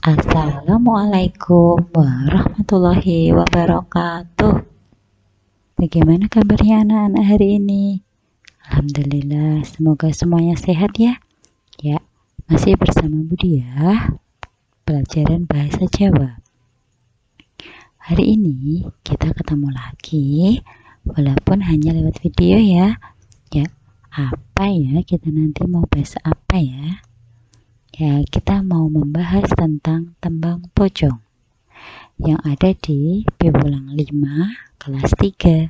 Assalamualaikum warahmatullahi wabarakatuh. Bagaimana kabarnya anak-anak hari ini? Alhamdulillah, semoga semuanya sehat ya. Ya, masih bersama Budi ya. Pelajaran bahasa Jawa. Hari ini kita ketemu lagi, walaupun hanya lewat video ya. Ya, apa ya kita nanti mau bahas apa ya? Ya, kita mau membahas tentang tembang pocong yang ada di Biwulang 5 kelas 3.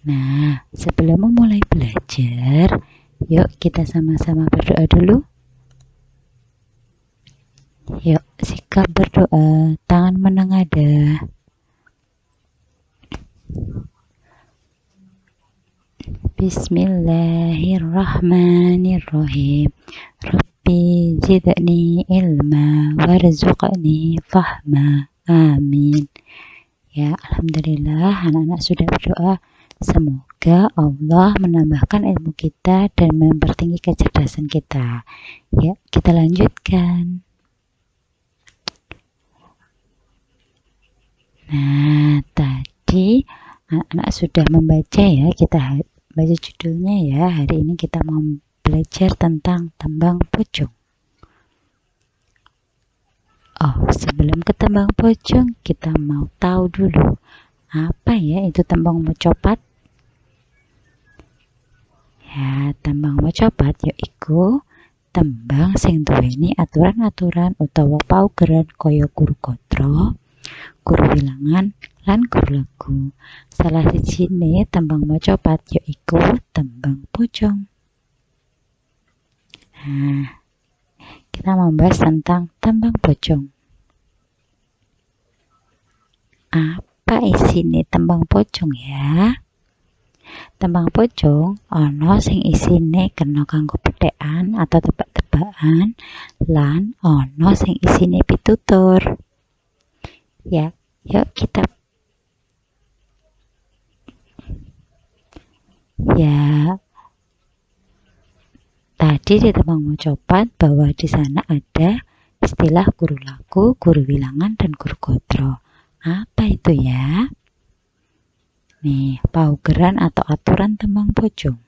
Nah, sebelum memulai belajar, yuk kita sama-sama berdoa dulu. Yuk, sikap berdoa, tangan menengadah. Bismillahirrahmanirrahim. Rabbi zidni ilma warzuqni fahma. Amin. Ya, alhamdulillah anak-anak sudah berdoa. Semoga Allah menambahkan ilmu kita dan mempertinggi kecerdasan kita. Ya, kita lanjutkan. Nah, tadi anak-anak sudah membaca ya, kita baca judulnya ya. Hari ini kita mau belajar tentang tembang pocong. Oh, sebelum ke tembang pocong, kita mau tahu dulu apa ya itu tembang mocopat. Ya, tembang mocopat yaiku tembang sing duweni aturan-aturan utawa paugeran kaya guru gatra, guru wilangan, lan guru lagu. Salah sijine tembang mocopat yaiku tembang pocong. Nah, kita membahas tentang tembang pocong. Apa isine tembang pocong ya? Tembang pocong ana sing isine kena kanggo pethekan atau tebak-tebakan, lan ana sing isine pitutur. Ya, yuk kita tadi di tembang mocopat bahwa di sana ada istilah guru lagu, guru wilangan, dan guru gotro. Apa itu ya? Nih, paugeran atau aturan tembang pocong.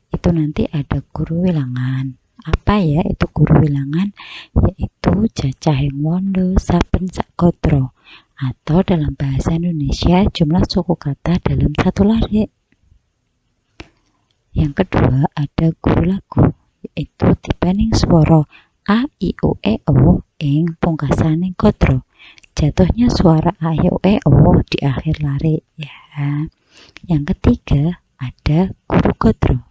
Itu nanti ada guru wilangan. Apa ya itu guru wilangan? Yaitu cacahing wondo saben sak gotro, atau dalam bahasa Indonesia jumlah suku kata dalam satu larik. Yang kedua ada guru lagu, yaitu tibaning swara a, i, u, e, o ing pungkasaning gotro. Jatuhnya suara a, i, u, e, o di akhir larik ya. Yang ketiga ada guru gotro,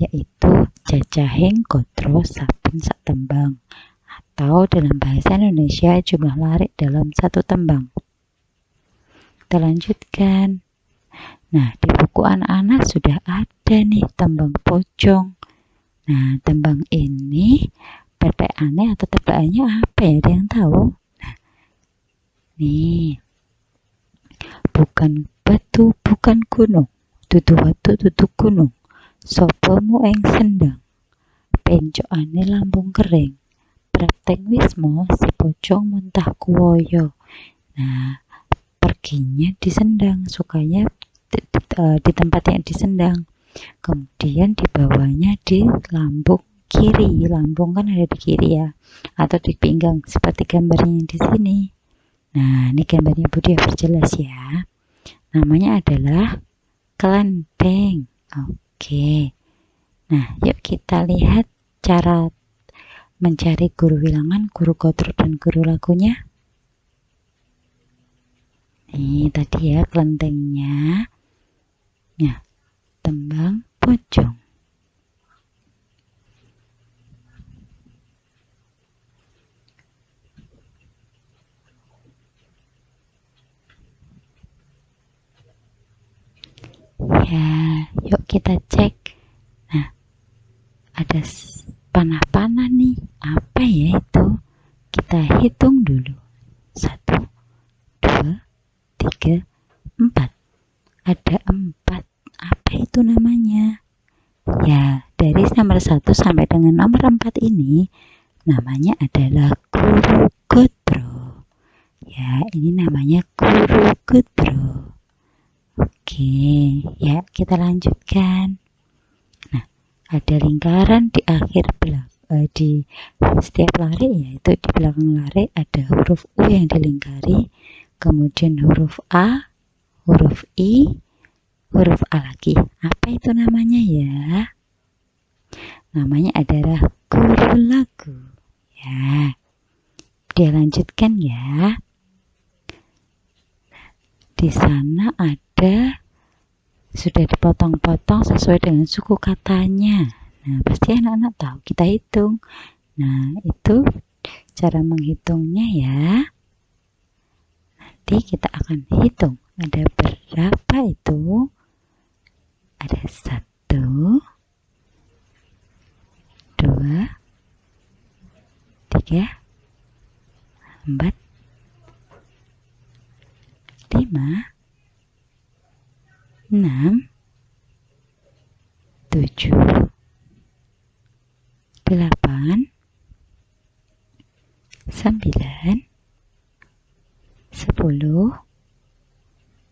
yaitu cacahing gotro saben sak tembang, atau dalam bahasa Indonesia jumlah larik dalam satu tembang. Kita lanjutkan. Nah, di buku anak-anak sudah ada nih tembang pocong. Nah, tembang ini pethekannya atau tebakannya apa ya? Ada yang tahu? Nah, nih, bukan batu, bukan gunung, dudu watu, dudu gunung, sopomu ing sendang, pencokane lambung kering, prapteng wismo si pocong muntah kuwoyo. Nah, perginya di sendang, sukanya di tempat yang disendang, kemudian dibawanya di lambung kiri. Lambung kan ada di kiri ya, atau di pinggang seperti gambarnya di sini. Nah, ini gambarnya Budi perjelas ya. Namanya adalah kelenteng. Oke. Nah, yuk kita lihat cara mencari guru wilangan, guru gotro, dan guru lagunya. Nih, tadi ya kelentengnya. Nah, tembang pocong. Ya, yuk kita cek. Nah, ada panah-panah nih. Apa ya itu? Kita hitung dulu. 1, 2, 3, 4. Ada 4. Apa itu namanya? Ya, dari nomor 1 sampai dengan nomor 4 ini namanya adalah Guru Gotro. Ya, ini namanya Guru Gotro. Oke, ya kita lanjutkan. Nah, ada lingkaran di akhir di setiap lari, yaitu di belakang lari ada huruf U yang dilingkari, kemudian huruf A, huruf I, huruf A lagi. Apa itu namanya ya? Namanya adalah guru lagu. Ya, dia lanjutkan ya. Di sana ada sudah dipotong-potong sesuai dengan suku katanya. Nah, pasti anak-anak tahu, kita hitung. Nah, itu cara menghitungnya ya. Nanti kita akan hitung. Ada berapa itu? Ada 1, 2, 3, 4, 5, 6, 7, 8, 9, 10,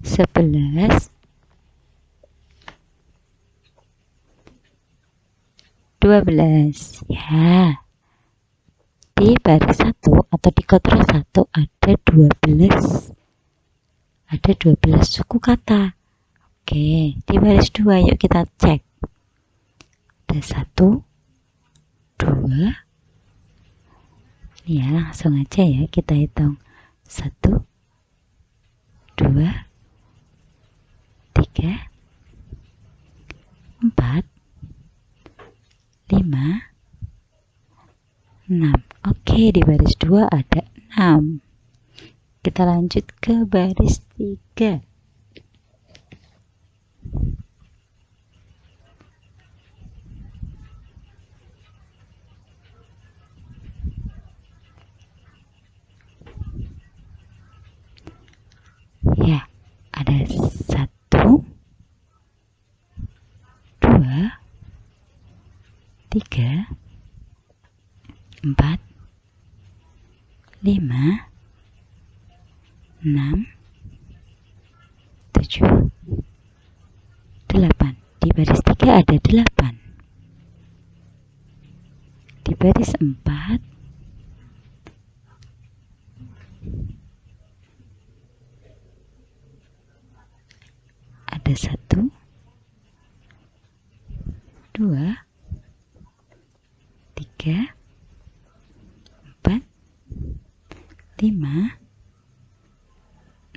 11, 12. Ya, di baris 1 atau di kotak 1 ada 12. Ada 12 suku kata. Oke, di baris 2 yuk kita cek. Ada 1, 2. Ya, langsung aja ya kita hitung. 1, 2, 3, 4, 5, 6. Oke, di baris 2 ada 6. Kita lanjut ke baris 3. Ya, ada 1, 2, 3, 4, 5, 6, 7, 8. Di baris 3 ada 8. Di baris 4 ada 1, 2, 3, 4, 5,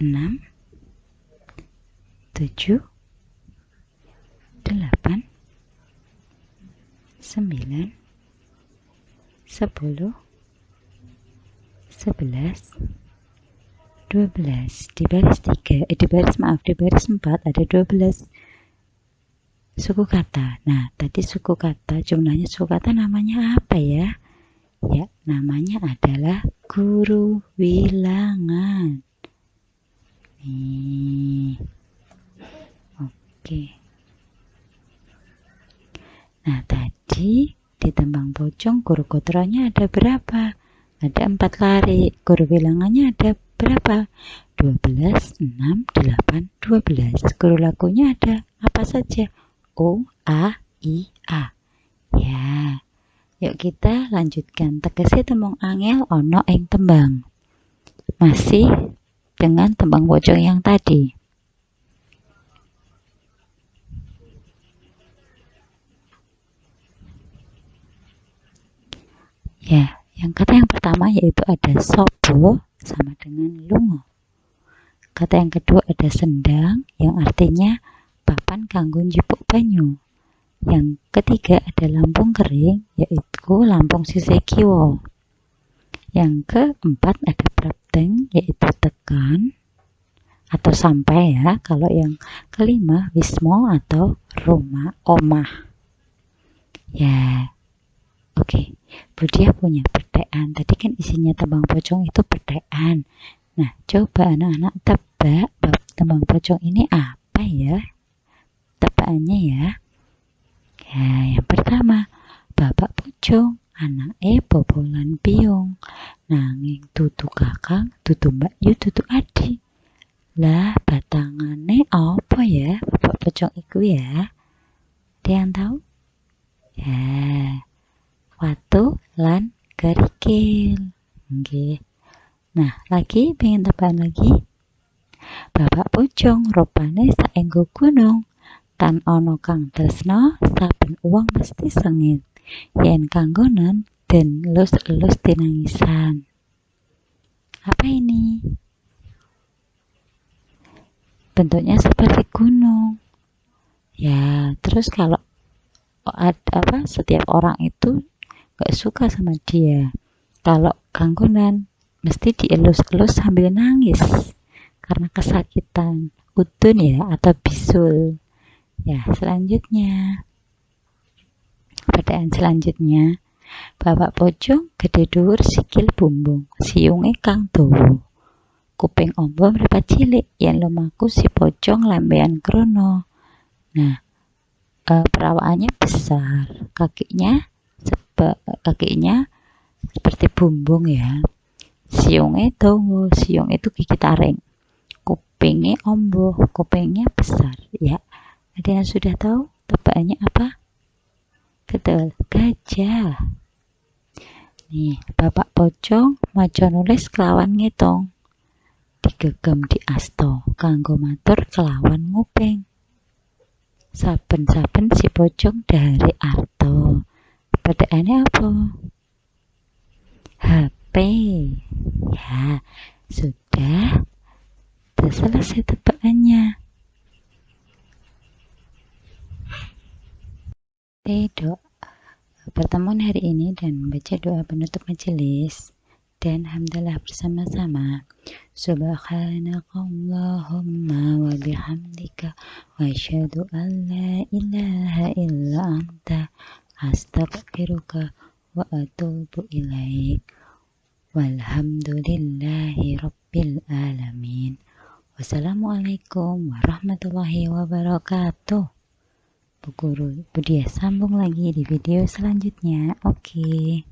6, 7, 8, 9, 10, 11, 12. Di baris 3, di baris 4 ada 12 suku kata. Nah, tadi suku kata, jumlahnya suku kata namanya apa ya? Ya, namanya adalah guru bilangan. Nih. Oke. Nah, tadi di tembang pocong guru kotronya ada berapa? Ada 4 lari. Guru bilangannya ada berapa? 12, 6, 8, 12. Guru lagunya ada apa saja? O, A, I, A. Ya. Yuk kita lanjutkan. Tegese tembung angel ono ing tembang. Masih dengan tembang pocong yang tadi. Ya, yang kata yang pertama yaitu ada sobo sama dengan lungo. Kata yang kedua ada sendang yang artinya papan kanggo njupuk banyu. Yang ketiga ada lampung kering yaitu lampung sisih kiwa. Yang keempat ada prapteng yaitu tekan atau sampai ya. Kalau yang kelima wismo atau rumah omah. Ya. Oke. Budia punya pertanyaan. Tadi kan isinya tembang pocong itu pertanyaan. Nah, coba anak-anak tebak bab tembang pocong ini apa ya? Tebakannya ya. Ya, yang pertama, Bapak Pocong anake bobolan piung. Nanging dudu kakang, dudu mbak yu, dudu adik. Lah batangane apa ya Bapak Pocong iku ya? Ada yang tahu? Ya, watu lan kerikil. Nggih. Nah, lagi pengen tebakan lagi? Bapak Pocong rupane saenggo gunung. Tan ana kang tresna, saben uwang mesti sengit. Yen kanggonan den elus-elus tinangisan. Apa ini? Bentuknya seperti gunung. Ya, terus kalau setiap orang itu gak suka sama dia. Kalau kanggonan mesti dielus-elus sambil nangis karena kesakitan. Udun ya atau bisul. Ya, selanjutnya. Pertanyaan selanjutnya. Bapak Pocong gede dhuwur sikil bumbung, siunge kang dawa. Kuping amba mripat cilik, yen lumaku si pocong lambean krono. Nah, perawakannya besar, kakinya seperti bumbung ya. Siunge dawa, siung itu gigi taring. Kupingnya amba, kupingnya besar ya. Ada yang sudah tahu tebakannya apa? Betul, gajah. Nih, Bapak Pocong maca nulis kelawan ngitung. Digegem di asta kanggo matur kelawan nguping. Saben-saben si pocong dahare arta. Bedakane apa? HP. Ya, sudah selesai tebakannya. Doa pertemuan hari ini dan membaca doa penutup majelis dan hamdalah bersama-sama. Subhanakallahumma wa bihamdika wa asyhadu an la ilaha illa anta astaghfiruka wa atubu ilaik. Walhamdulillahi rabbil alamin. Wassalamualaikum warahmatullahi wabarakatuh. Bu Guru Budia sambung lagi di video selanjutnya. Oke.